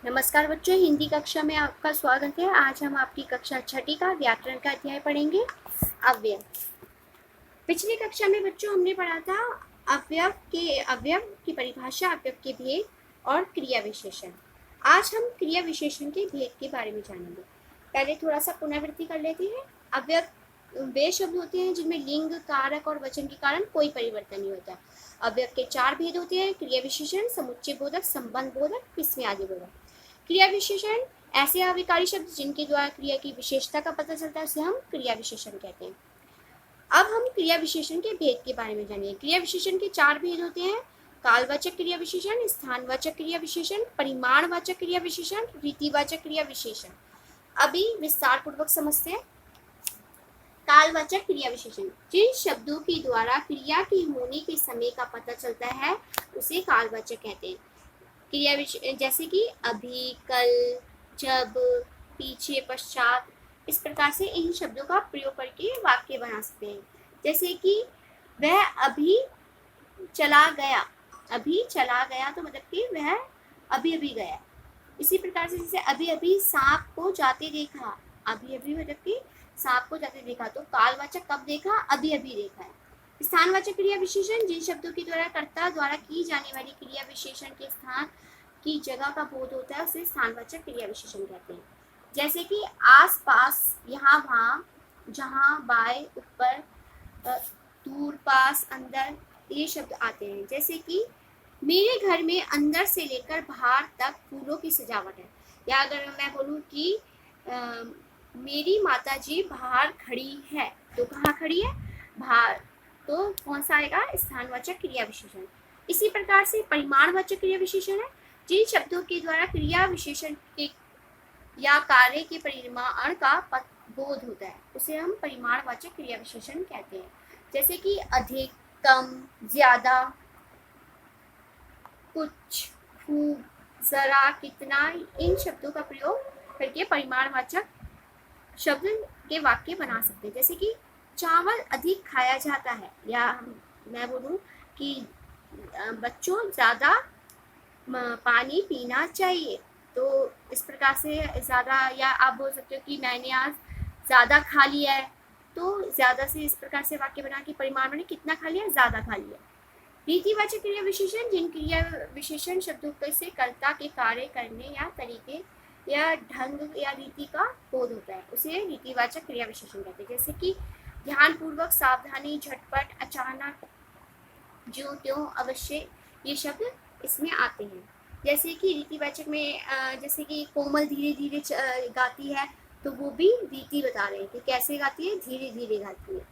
नमस्कार बच्चों, हिंदी कक्षा में आपका स्वागत है। आज हम आपकी कक्षा छठी का व्याकरण का अध्याय पढ़ेंगे, अवयव। पिछली कक्षा में बच्चों हमने पढ़ा था अवयव की परिभाषा, अवयव के भेद और क्रिया विशेषण। आज हम क्रिया विशेषण के भेद के बारे में जानेंगे। पहले थोड़ा सा पुनरावृत्ति कर लेते हैं। अवयव वे शब्द होते हैं जिनमें लिंग, कारक और वचन के कारण कोई परिवर्तन नहीं होता। अवयव के 4 भेद होते हैं: क्रिया विशेषण, समुच्चय बोधक, संबंध बोधक, किस्में आदि बोधक। क्रिया विशेषण ऐसे अविकारी शब्द जिनके द्वारा क्रिया की विशेषता का पता चलता है, उसे हम क्रिया विशेषण कहते हैं। अब हम क्रिया विशेषण के भेद के बारे में जानेंगे। क्रिया विशेषण के 4 भेद होते हैं: कालवाचक क्रिया विशेषण, स्थानवाचक क्रिया विशेषण, परिमाणवाचक क्रिया विशेषण, रीतिवाचक क्रिया विशेषण। अभी विस्तार पूर्वक समझते हैं। कालवाचक क्रिया विशेषण जिन शब्दों के द्वारा क्रिया के होने के समय का पता चलता है उसे कालवाचक कहते हैं। क्रिया जैसे कि अभी, कल, जब, पीछे, पश्चात, इस प्रकार से इन शब्दों का प्रयोग करके वाक्य बना सकते हैं। जैसे कि वह अभी चला गया। अभी चला गया तो मतलब कि वह अभी अभी गया। इसी प्रकार से जैसे अभी अभी सांप को जाते देखा। अभी अभी मतलब कि सांप को जाते देखा, तो कालवाचक कब देखा? अभी अभी देखा है। स्थानवाचक क्रिया विशेषण जिन शब्दों के द्वारा कर्ता द्वारा की जाने वाली क्रिया विशेषण के स्थान की जगह का बोध होता है, उसे स्थानवाचक क्रिया विशेषण कहते हैं। जैसे कि आस पास, यहाँ वहाँ, जहाँ, बाय, ऊपर, दूर, पास, अंदर, ये शब्द आते हैं। जैसे कि मेरे घर में अंदर से लेकर बाहर तक फूलों की सजावट है। या अगर मैं बोलूँ कि मेरी माताजी बाहर खड़ी है, तो कहाँ खड़ी है? बाहर। तो कौन सा आएगा? स्थानवाचक क्रिया विशेषण। इसी प्रकार से परिमाणवाचक क्रिया विशेषण है जिन शब्दों के द्वारा क्रिया विशेषण के या कार्य के परिमाण का बोध होता है, उसे हम परिमाणवाचक क्रिया विशेषण कहते हैं। जैसे कि अधिक, कम, ज्यादा, कुछ, खूब, जरा, कितना, इन शब्दों का प्रयोग करके परिमाणवाचक शब्द के वाक्य बना सकते हैं। जैसे कि चावल अधिक खाया जाता है, या मैं बोलूं कि बच्चों ज्यादा पानी पीना चाहिए, तो इस प्रकार से ज्यादा। या आप बोल सकते हो कि मैंने आज ज्यादा खा लिया है, तो ज्यादा से इस प्रकार से वाक्य बना कि परिमाण में कितना खा लिया? ज्यादा खा लिया। रीतिवाचक क्रिया विशेषण जिन क्रिया विशेषण शब्दों से कर्ता के कार्य करने या तरीके या ढंग या रीति का बोध होता है, उसे रीतिवाचक क्रिया विशेषण कहते हैं। जैसे कि ध्यानपूर्वक, सावधानी, झटपट, अचानक, ज्यों त्यों, अवश्य, ये शब्द इसमें आते हैं। जैसे कि रीतिवाचक में जैसे कि कोमल धीरे धीरे गाती है, तो वो भी रीति बता रहे हैं कि कैसे गाती है, धीरे धीरे गाती है।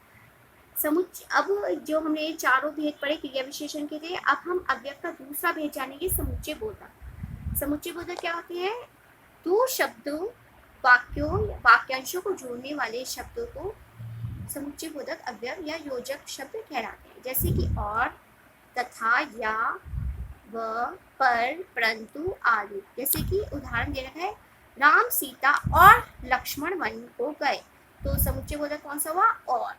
अब जो हमने चारों भेद पढ़े क्रिया विशेषण के थे, अब हम अवयव का दूसरा भेद जानेंगे, समुच्चय बोधक। समुच्चय बोधक क्या होते हैं? दो शब्दों, वाक्यांशों को जोड़ने वाले शब्दों को समुच्चय बोधक अवयव या योजक शब्द कहलाते हैं। जैसे कि और, तथा, या, व, पर, परंतु आदि। जैसे कि उदाहरण दे रखा है, राम, सीता और लक्ष्मण वन को गए, तो समुच्चय बोधक कौन सा हुआ? और।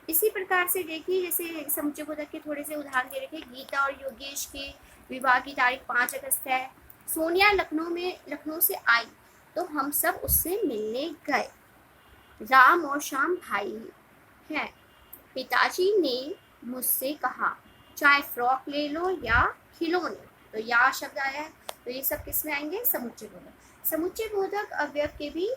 इसी प्रकार से देखिए, जैसे समुच्चय बोधक के थोड़े से उदाहरण दे रखे, गीता और योगेश के विवाह की तारीख 5 अगस्त है। सोनिया लखनऊ से आई, तो हम सब उससे मिलने गए। राम और श्याम भाई हैं। पिताजी ने मुझसे कहा, चाहे फ्रॉक ले लो या खिलौने, तो या शब्द आया है, तो ये सब किस में आएंगे? समुच्चय बोधक। समुच्चय बोधक अवयव के भी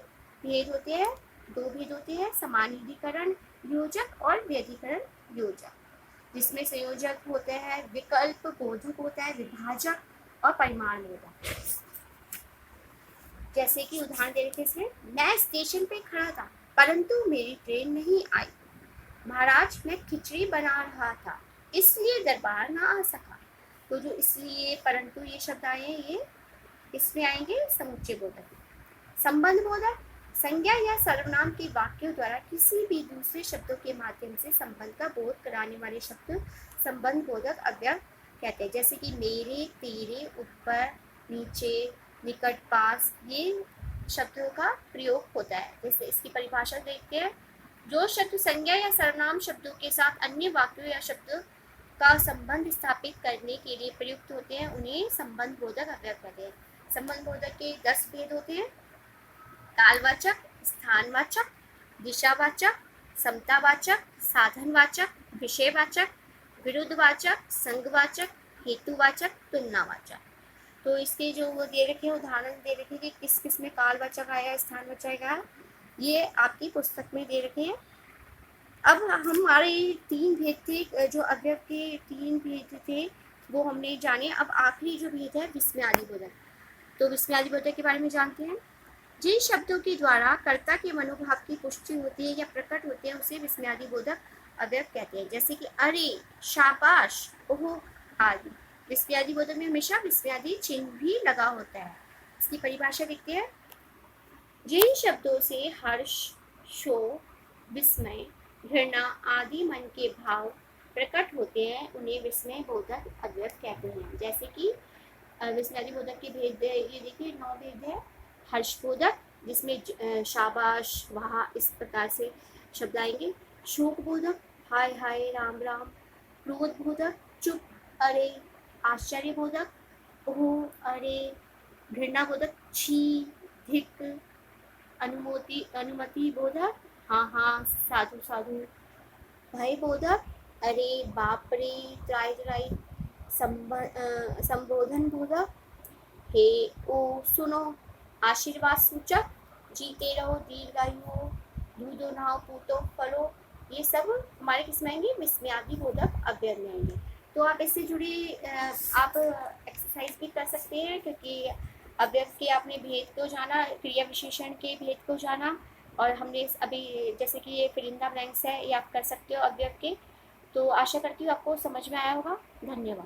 भेद होते हैं, 2 भेद होते हैं: समानाधिकरण योजक और व्यधिकरण योजक, जिसमें संयोजक होते हैं, विकल्प बोधक होता है, विभाजक और परिमाण बोधक। जैसे कि उदाहरण दे रखे इसमें, मैं स्टेशन पे खड़ा था परंतु मेरी ट्रेन नहीं आई। महाराज, मैं खिचड़ी बना रहा था इसलिए दरबार ना आ सका। तो जो इसलिए, परंतु, ये शब्द आए हैं, ये इसमें आएंगे समुच्चय बोधक। संबंध बोधक संज्ञा या सर्वनाम के वाक्यों द्वारा किसी भी दूसरे शब्दों के माध्यम से संबंध का बोध कराने वाले शब्द संबंध बोधक अवयव कहते हैं। जैसे कि मेरे, तेरे, ऊपर, नीचे, निकट, पास, ये शब्दों का प्रयोग होता है। जैसे इसकी परिभाषा देखते हैं, जो शब्द संज्ञा या सर्वनाम शब्दों के साथ अन्य वाक्यों या शब्द का संबंध स्थापित करने के लिए प्रयुक्त होते हैं उन्हें संबंध बोधक अव्यय कहते हैं। संबंध बोधक के 10 भेद होते हैं। कालवाचक, स्थानवाचक, दिशावाचक, समतावाचक, साधनवाचक, विषयवाचक, विरुद्धवाचक, संघवाचक, हेतुवाचक, तुलनावाचक। तो इसके जो वो दे रखे उदाहरण दे रखे कि किस किस में कालवाचक आया, स्थानवाचक आया, ये आपकी पुस्तक में दे रखे हैं। अब हमारे 3 भेद थे, जो अव्यय के 3 भेद थे वो हमने जाने। अब आखिरी जो भेद है विस्मयादि बोधक। तो विस्मयादि बोधक के बारे में जानते हैं। जिन शब्दों के द्वारा कर्ता के मनोभाव की पुष्टि होती है या प्रकट होते हैं उसे विस्मयादि बोधक अव्यय कहते हैं। जैसे कि अरे, शाबाश, ओह आदि। विस्मयादि बोधक में हमेशा विस्मयादि चिन्ह भी लगा होता है। इसकी परिभाषा देखते हैं। जिन शब्दों से हर्ष, शोक, विस्मय, घृणा आदि मन के भाव प्रकट होते हैं उन्हें विस्मय बोधक अव्यय कहते हैं। जैसे कि विस्मयादि बोधक के भेद ये देखिए 9 भेद है। हर्षबोधक जिसमें शाबाश, वाह, इस प्रकार से शब्द आएंगे। शोक बोधक हाय हाय, राम राम। क्रोध बोधक चुप, अरे। आश्चर्य बोधक ओह, अरे। घृणा बोधक छी, धिक। अनुमति बोधक हाँ हाँ, साधु साधु। भय बोधक अरे बाप रे, त्राई त्राई। संबोधन बोधक हे ओ सुनो। आशीर्वाद सूचक जीते रहो, दीर्घायु हो, दूधो नहाओ, पूतो फलो। ये सब हमारे किस में आएंगे, विस्मयादि बोधक अव्यय में आएंगे। तो आप इससे जुड़ी आप एक्सरसाइज भी कर सकते हैं, क्योंकि अव्यय के आपने भेद को जाना, क्रिया विशेषण के भेद को जाना, और हमने अभी जैसे कि ये फिरिंदा ब्लैंक्स है, ये आप कर सकते हो अव्यय के। तो आशा करती हूँ आपको समझ में आया होगा। धन्यवाद।